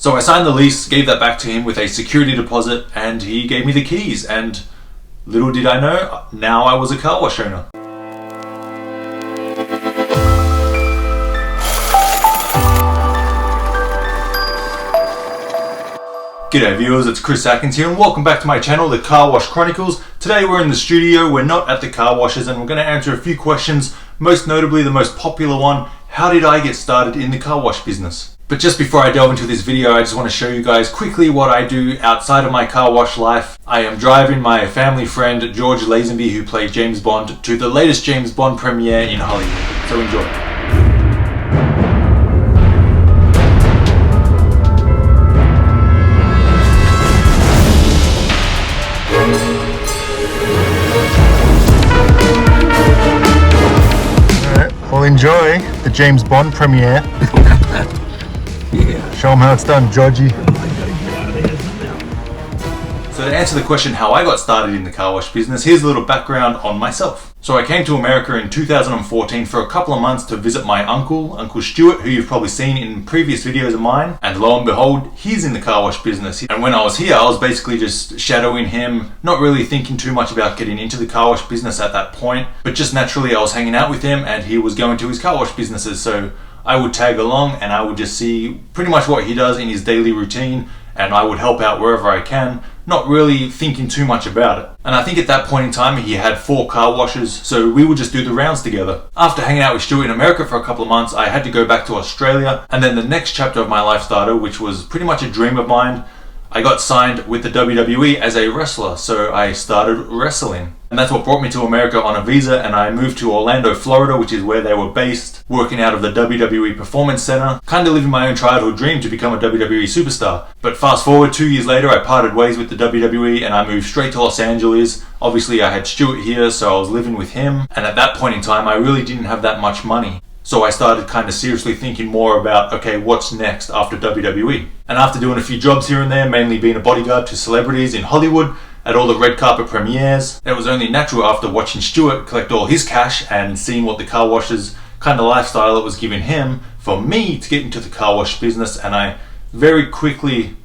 So I signed the lease, gave that back to him with a security deposit, and he gave me the keys. And little did I know, now I was a car wash owner. G'day viewers, it's Chris Atkins here and welcome back to my channel, the Car Wash Chronicles. Today we're in the studio, we're not at the car washes, and we're going to answer a few questions, most notably the most popular one: how did I get started in the car wash business? But just before I delve into this video, I just want to show you guys quickly what I do outside of my car wash life. I am driving my family friend George Lazenby, who played James Bond, to the latest James Bond premiere in Hollywood. So enjoy. Enjoy the James Bond premiere. Yeah. Show them how it's done, Georgie. So to answer the question how I got started in the car wash business, here's a little background on myself. So I came to America in 2014 for a couple of months to visit my uncle, Uncle Stuart, who you've probably seen in previous videos of mine. And lo and behold, he's in the car wash business. And when I was here, I was basically just shadowing him, not really thinking too much about getting into the car wash business at that point, but just naturally I was hanging out with him and he was going to his car wash businesses. So I would tag along and I would just see pretty much what he does in his daily routine, and I would help out wherever I can, not really thinking too much about it. And I think at that point in time he had 4 car washes, so we would just do the rounds together. After hanging out with Stuart in America for a couple of months, I had to go back to Australia, and then the next chapter of my life started, which was pretty much a dream of mine. I got signed with the WWE as a wrestler, so I started wrestling. And that's what brought me to America on a visa, and I moved to Orlando, Florida, which is where they were based, working out of the WWE Performance Center, kind of living my own childhood dream to become a WWE superstar. But fast forward 2 years later, I parted ways with the WWE and I moved straight to Los Angeles. Obviously I had Stuart here, so I was living with him, and at that point in time I really didn't have that much money. So I started kind of seriously thinking more about, okay, what's next after WWE? And after doing a few jobs here and there, mainly being a bodyguard to celebrities in Hollywood, at all the red carpet premieres, it was only natural after watching Stuart collect all his cash and seeing what the car washes kind of lifestyle it was giving him, for me to get into the car wash business, and I very quickly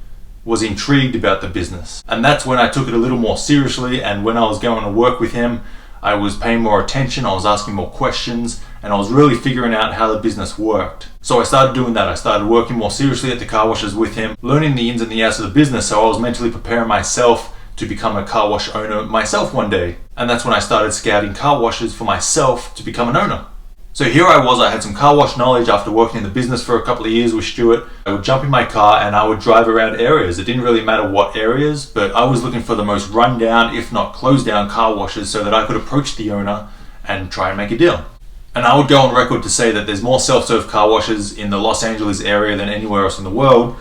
was intrigued about the business. And that's when I took it a little more seriously, and when I was going to work with him, I was paying more attention, I was asking more questions, and I was really figuring out how the business worked. So I started doing that. I started working more seriously at the car washes with him, learning the ins and the outs of the business, so I was mentally preparing myself to become a car wash owner myself one day. And that's when I started scouting car washes for myself to become an owner. So here I was, I had some car wash knowledge after working in the business for a couple of years with Stuart. I would jump in my car and I would drive around areas. It didn't really matter what areas, but I was looking for the most rundown, if not closed down car washes so that I could approach the owner and try and make a deal. And I would go on record to say that there's more self-serve car washes in the Los Angeles area than anywhere else in the world.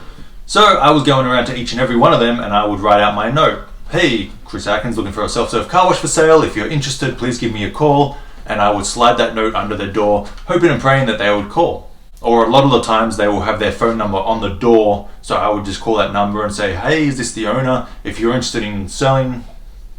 So I was going around to each and every one of them and I would write out my note. Hey, Chris Atkins looking for a self-serve car wash for sale. If you're interested, please give me a call. And I would slide that note under their door, hoping and praying that they would call. Or a lot of the times they will have their phone number on the door, so I would just call that number and say, hey, is this the owner? If you're interested in selling,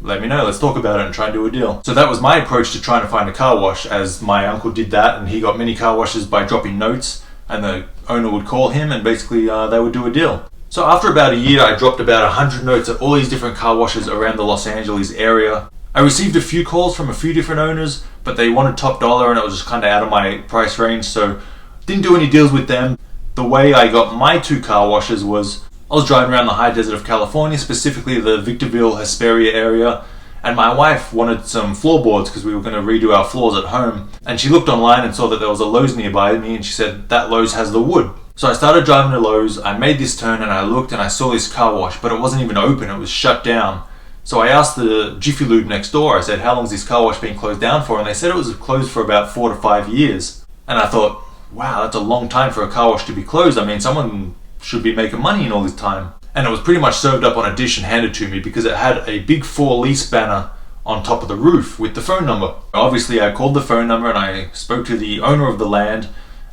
let me know, let's talk about it and try and do a deal. So that was my approach to trying to find a car wash, as my uncle did that, and he got many car washes by dropping notes, and the owner would call him and basically they would do a deal. So after about a year, I dropped about 100 notes at all these different car washes around the Los Angeles area. I received a few calls from a few different owners, but they wanted top dollar and it was just kind of out of my price range, so didn't do any deals with them. The way I got my 2 car washes was, I was driving around the high desert of California, specifically the Victorville, Hesperia area, and my wife wanted some floorboards because we were going to redo our floors at home, and she looked online and saw that there was a Lowe's nearby me, and she said, that Lowe's has the wood. So I started driving to Lowe's, I made this turn and I looked and I saw this car wash, but it wasn't even open, it was shut down. So I asked the Jiffy Lube next door, I said, how long has this car wash been closed down for? And they said it was closed for about 4 to 5 years. And I thought, wow, that's a long time for a car wash to be closed. I mean, someone should be making money in all this time. And it was pretty much served up on a dish and handed to me because it had a big for lease banner on top of the roof with the phone number. Obviously, I called the phone number and I spoke to the owner of the land.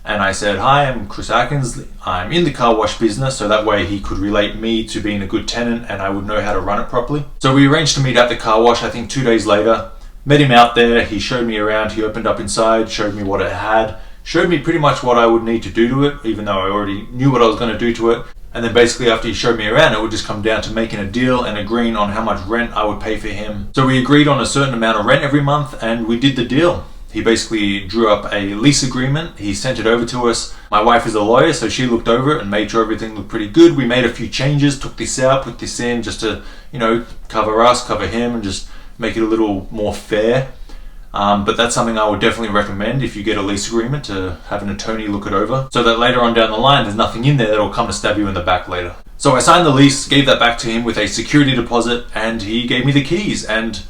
And I said, hi, I'm Chris Atkins, I'm in the car wash business, so that way he could relate me to being a good tenant and I would know how to run it properly. So we arranged to meet at the car wash, I think 2 days later. Met him out there, he showed me around, he opened up inside, showed me what it had, showed me pretty much what I would need to do to it, even though I already knew what I was going to do to it. And then basically after he showed me around, it would just come down to making a deal and agreeing on how much rent I would pay for him. So we agreed on a certain amount of rent every month and we did the deal. He basically drew up a lease agreement. He sent it over to us. My wife is a lawyer, so she looked over it and made sure everything looked pretty good. We made a few changes, took this out, put this in, just to, cover us, cover him, and just make it a little more fair. But that's something I would definitely recommend if you get a lease agreement, to have an attorney look it over, so that later on down the line, there's nothing in there that'll come to stab you in the back later. So I signed the lease, gave that back to him with a security deposit, and he gave me the keys. And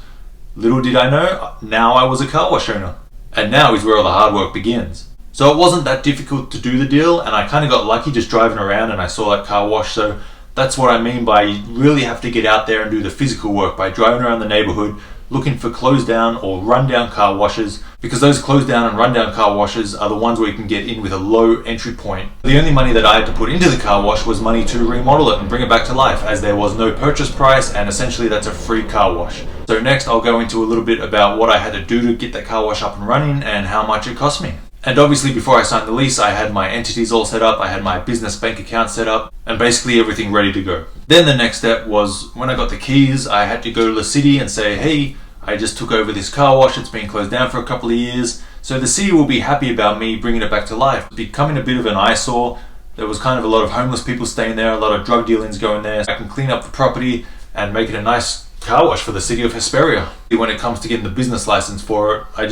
little did I know, now I was a car wash owner. And now is where all the hard work begins. So it wasn't that difficult to do the deal, and I kind of got lucky just driving around and I saw that car wash. So that's what I mean by you really have to get out there and do the physical work by driving around the neighborhood, looking for closed down or run down car washes, because those closed down and run down car washes are the ones where you can get in with a low entry point. The only money that I had to put into the car wash was money to remodel it and bring it back to life, as there was no purchase price, and essentially that's a free car wash. So next I'll go into a little bit about what I had to do to get that car wash up and running and how much it cost me. And obviously before I signed the lease, I had my entities all set up, I had my business bank account set up, and basically everything ready to go. Then the next step was, when I got the keys, I had to go to the city and say, hey, I just took over this car wash, it's been closed down for a couple of years, so the city will be happy about me bringing it back to life. Becoming a bit of an eyesore, there was kind of a lot of homeless people staying there, a lot of drug dealings going there. I can clean up the property and make it a nice car wash for the city of Hesperia. When it comes to getting the business license for it, I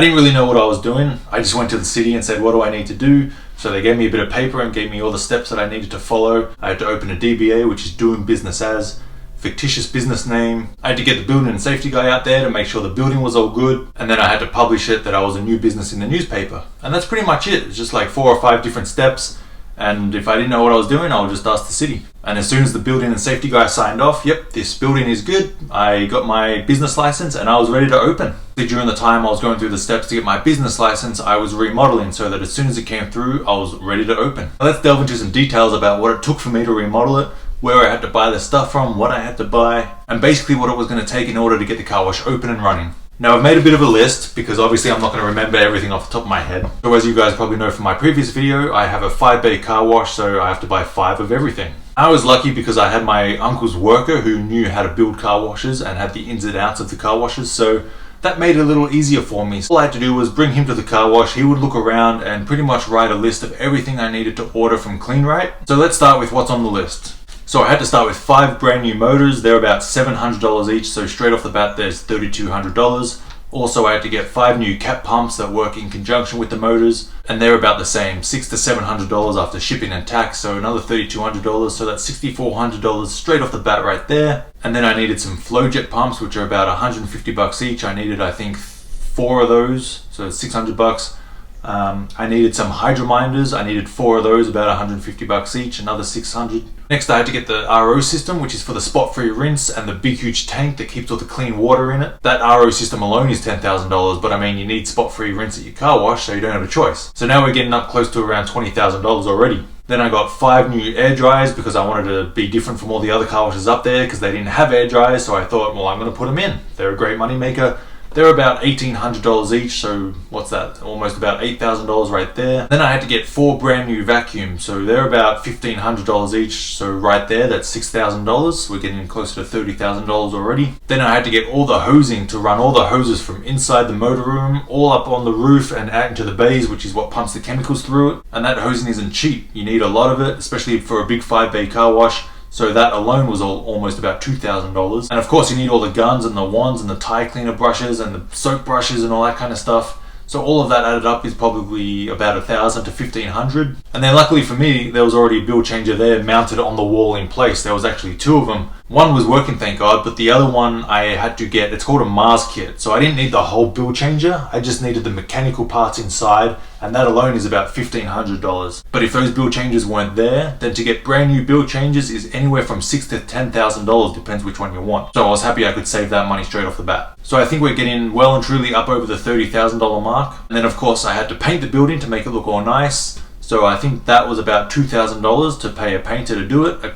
didn't really know what I was doing. I just went to the city and said, what do I need to do? So they gave me a bit of paper and gave me all the steps that I needed to follow. I had to open a DBA, which is doing business as, fictitious business name. I had to get the building and safety guy out there to make sure the building was all good. And then I had to publish it that I was a new business in the newspaper. And that's pretty much it. It's just like 4 or 5 different steps. And if I didn't know what I was doing, I would just ask the city. And as soon as the building and safety guy signed off, yep, this building is good, I got my business license and I was ready to open. During the time I was going through the steps to get my business license, I was remodeling so that as soon as it came through, I was ready to open. Now let's delve into some details about what it took for me to remodel it, where I had to buy the stuff from, what I had to buy, and basically what it was going to take in order to get the car wash open and running. Now I've made a bit of a list because obviously I'm not going to remember everything off the top of my head. So as you guys probably know from my previous video, I have a 5-bay car wash, so I have to buy 5 of everything. I was lucky because I had my uncle's worker who knew how to build car washes and had the ins and outs of the car washes, so that made it a little easier for me. So all I had to do was bring him to the car wash, he would look around and pretty much write a list of everything I needed to order from CleanRite. So let's start with what's on the list. So I had to start with 5 brand new motors. They're about $700 each, so straight off the bat there's $3,200. Also I had to get 5 new cap pumps that work in conjunction with the motors, and they're about the same, $600 to $700 after shipping and tax, so another $3,200, so that's $6,400 straight off the bat right there. And then I needed some flow jet pumps, which are about $150 each. I needed, I think, 4 of those, so it's $600. I needed some hydrominders. I needed 4 of those, about $150 each, another $600. Next I had to get the RO system, which is for the spot-free rinse, and the big huge tank that keeps all the clean water in it. That RO system alone is $10,000, but I mean you need spot-free rinse at your car wash, so you don't have a choice. So now we're getting up close to around $20,000 already. Then I got 5 new air dryers because I wanted to be different from all the other car washes up there because they didn't have air dryers, so I thought, well, I'm going to put them in. They're a great money maker. They're about $1,800 each, so what's that? Almost about $8,000 right there. Then I had to get 4 brand new vacuums, so they're about $1,500 each, so right there, that's $6,000. We're getting closer to $30,000 already. Then I had to get all the hosing to run all the hoses from inside the motor room, all up on the roof and out into the bays, which is what pumps the chemicals through it. And that hosing isn't cheap. You need a lot of it, especially for a big 5-bay car wash. So that alone was almost about $2,000. And of course you need all the guns and the wands and the tie cleaner brushes and the soap brushes and all that kind of stuff. So all of that added up is probably about $1,000 to $1,500. And then luckily for me, there was already a bill changer there mounted on the wall in place. There was actually 2 of them. One was working, thank God, but the other one I had to get, it's called a Mars kit. So I didn't need the whole bill changer. I just needed the mechanical parts inside, and that alone is about $1,500. But if those bill changers weren't there, then to get brand new bill changers is anywhere from $6,000 to $10,000, depends which one you want. So I was happy I could save that money straight off the bat. So I think we're getting well and truly up over the $30,000 mark. And then of course I had to paint the building to make it look all nice. So I think that was about $2,000 to pay a painter to do it. I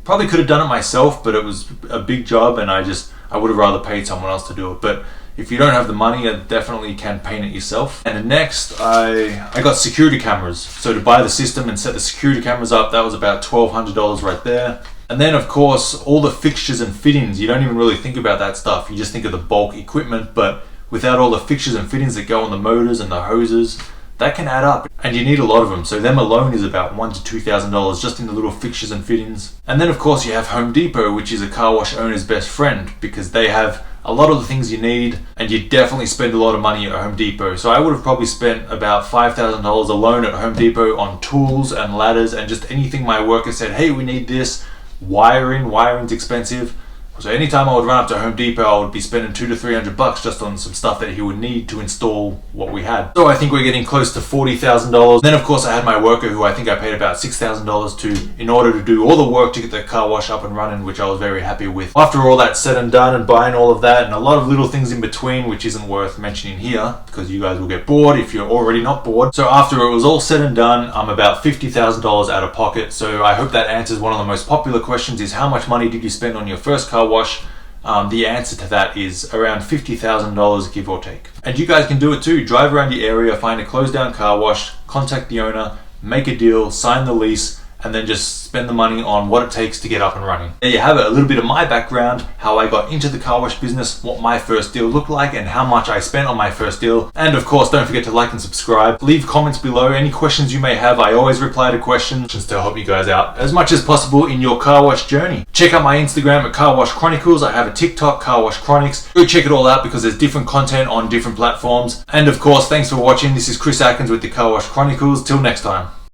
probably could have done it myself, but it was a big job and I would have rather paid someone else to do it. But if you don't have the money, you definitely can paint it yourself. And then next, I got security cameras. So to buy the system and set the security cameras up, that was about $1,200 right there. And then of course, all the fixtures and fittings, you don't even really think about that stuff. You just think of the bulk equipment, but without all the fixtures and fittings that go on the motors and the hoses, that can add up, and you need a lot of them. So them alone is about $1,000 to $2,000 just in the little fixtures and fittings. And then of course you have Home Depot, which is a car wash owner's best friend, because they have a lot of the things you need, and you definitely spend a lot of money at Home Depot. So I would have probably spent about $5,000 alone at Home Depot on tools and ladders and just anything my worker said, hey, we need this. Wiring's expensive. So anytime I would run up to Home Depot, I would be spending $200 to $300 just on some stuff that he would need to install what we had. So I think we're getting close to $40,000. Then of course I had my worker, who I think I paid about $6,000 to, in order to do all the work to get the car wash up and running, which I was very happy with. After all that said and done, and buying all of that and a lot of little things in between, which isn't worth mentioning here because you guys will get bored if you're already not bored. So after it was all said and done, I'm about $50,000 out of pocket. So I hope that answers one of the most popular questions, is how much money did you spend on your first car wash? The answer to that is around $50,000, give or take. And you guys can do it too. Drive around your area, find a closed down car wash, contact the owner, make a deal, sign the lease, and then just spend the money on what it takes to get up and running. There you have it, a little bit of my background, how I got into the car wash business, what my first deal looked like, and how much I spent on my first deal. And of course, don't forget to like and subscribe. Leave comments below, any questions you may have. I always reply to questions to help you guys out as much as possible in your car wash journey. Check out my Instagram at Car Wash Chronicles. I have a TikTok, Car Wash Chronics. Go check it all out because there's different content on different platforms. And of course, thanks for watching. This is Chris Atkins with the Car Wash Chronicles. Till next time.